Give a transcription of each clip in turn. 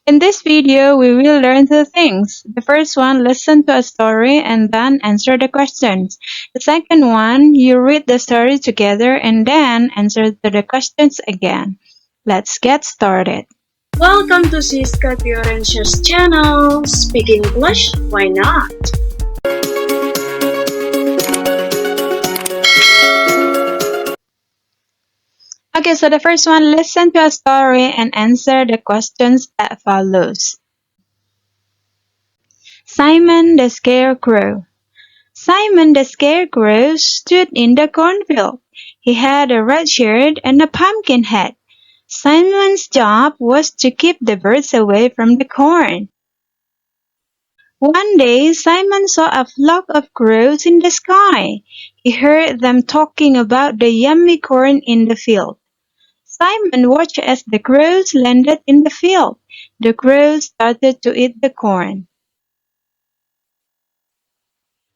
In this video, we will learn two things. The first one, listen to a story and then answer the questions. The second one, you read the story together and then answer to the questions again. Let's get started. Welcome to Siska Fiorence's channel. Speak English, why not? Okay, so the first one, listen to a story and answer the questions that follows. Simon the Scarecrow. Simon the Scarecrow stood in the cornfield. He had a red shirt and a pumpkin hat. Simon's job was to keep the birds away from the corn. One day, Simon saw a flock of crows in the sky. He heard them talking about the yummy corn in the field. Simon watched as the crows landed in the field. The crows started to eat the corn.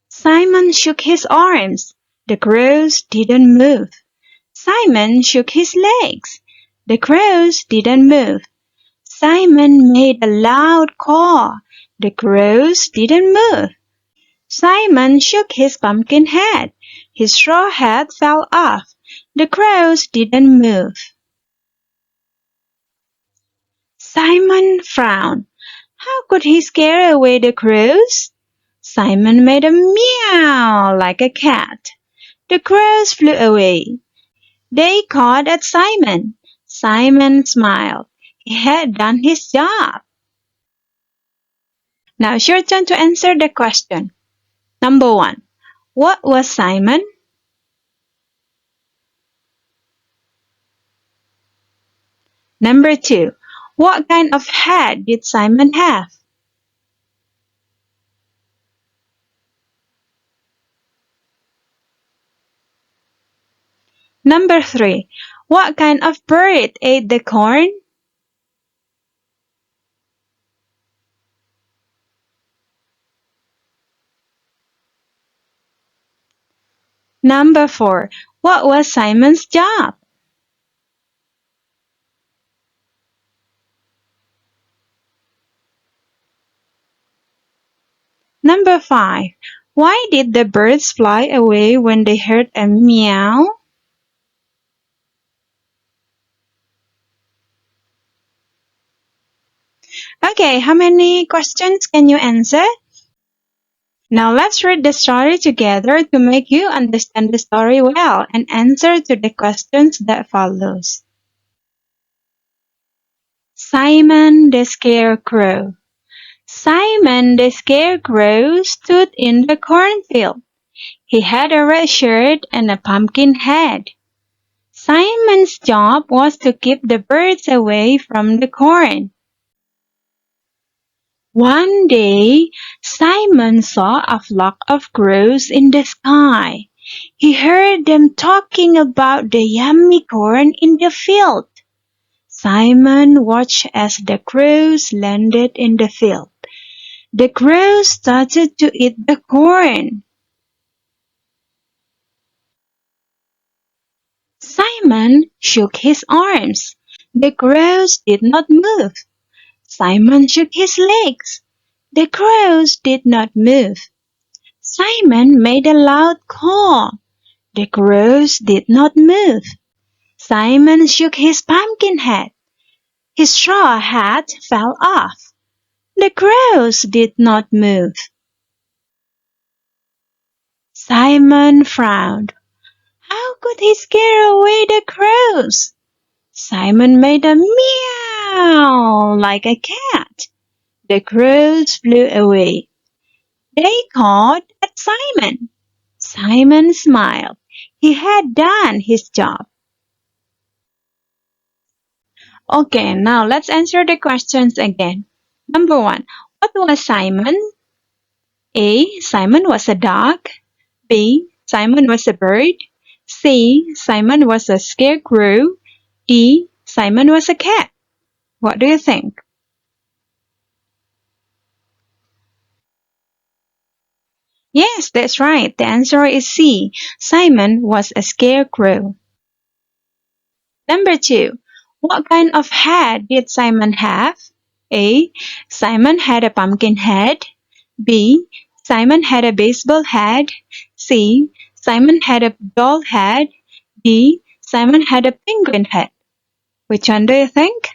Simon shook his arms. The crows didn't move. Simon shook his legs. The crows didn't move. Simon made a loud call. The crows didn't move. Simon shook his pumpkin hat. His straw hat fell off. The crows didn't move. Simon frowned. How could he scare away the crows? Simon made a meow like a cat. The crows flew away. They cawed at Simon. Simon smiled. He had done his job. Now it's your turn to answer the question. Number 1. What was Simon? Number 2. What kind of hat did Simon have? Number 3. What kind of bird ate the corn? Number 4. What was Simon's job? Number 5. Why did the birds fly away when they heard a meow? Okay, how many questions can you answer? Now let's read the story together to make you understand the story well and answer to the questions that follows. Simon the Scarecrow. Simon the Scarecrow stood in the cornfield. He had a red shirt and a pumpkin hat. Simon's job was to keep the birds away from the corn. One day, Simon saw a flock of crows in the sky. He heard them talking about the yummy corn in the field. Simon watched as the crows landed in the field. The crows started to eat the corn. Simon shook his arms. The crows did not move. Simon shook his legs. The crows did not move. Simon made a loud call. The crows did not move. Simon shook his pumpkin hat. His straw hat fell off. The crows did not move. Simon frowned. How could he scare away the crows? Simon made a meow like a cat. The crows flew away. They cawed at Simon. Simon smiled. He had done his job. Okay, now let's answer the questions again. Number 1. What was Simon? A. Simon was a dog. B. Simon was a bird. C. Simon was a scarecrow. D. Simon was a cat. What do you think? Yes, that's right. The answer is C. Simon was a scarecrow. Number 2. What kind of hat did Simon have? A. Simon had a pumpkin head. B. Simon had a baseball head. C. Simon had a doll head. D. Simon had a penguin head. Which one do you think?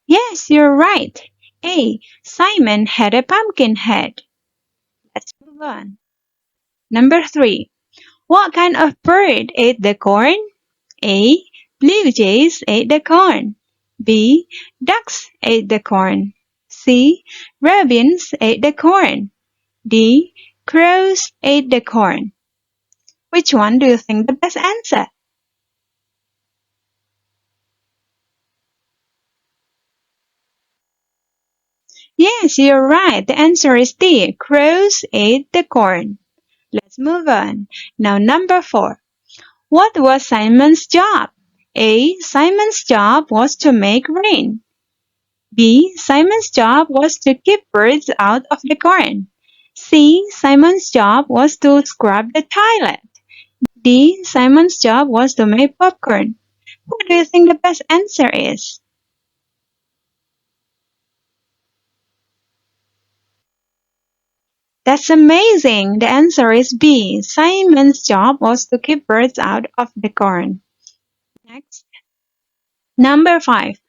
Yes, you're right. A. Simon had a pumpkin head. Let's move on. Number 3. What kind of bird ate the corn? A. Blue jays ate the corn. B. Ducks ate the corn. C. Robins ate the corn. D. Crows ate the corn. Which one do you think the best answer? Yes, you're right. The answer is D. Crows ate the corn. Let's move on. Now number 4. What was Simon's job? A. Simon's job was to make rain. B. Simon's job was to keep birds out of the corn. C. Simon's job was to scrub the toilet. D. Simon's job was to make popcorn. What do you think the best answer is? That's amazing! The answer is B. Simon's job was to keep birds out of the corn. Next. Number 5.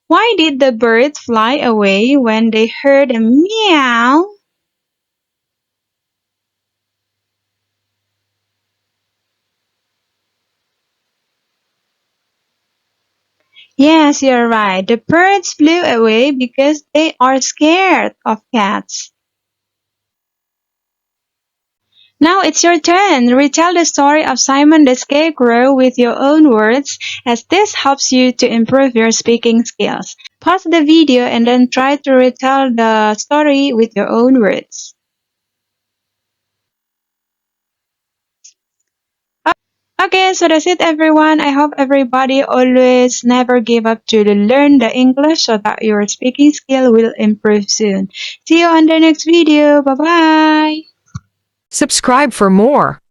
Why did the birds fly away when they heard a meow? Yes, you're right. The birds flew away because they are scared of cats. Now it's your turn. Retell the story of Simon the Scarecrow with your own words, as this helps you to improve your speaking skills. Pause the video and then try to retell the story with your own words. Okay, so that's it everyone. I hope everybody always never give up to learn the English so that your speaking skill will improve soon. See you on the next video. Bye-bye. Subscribe for more.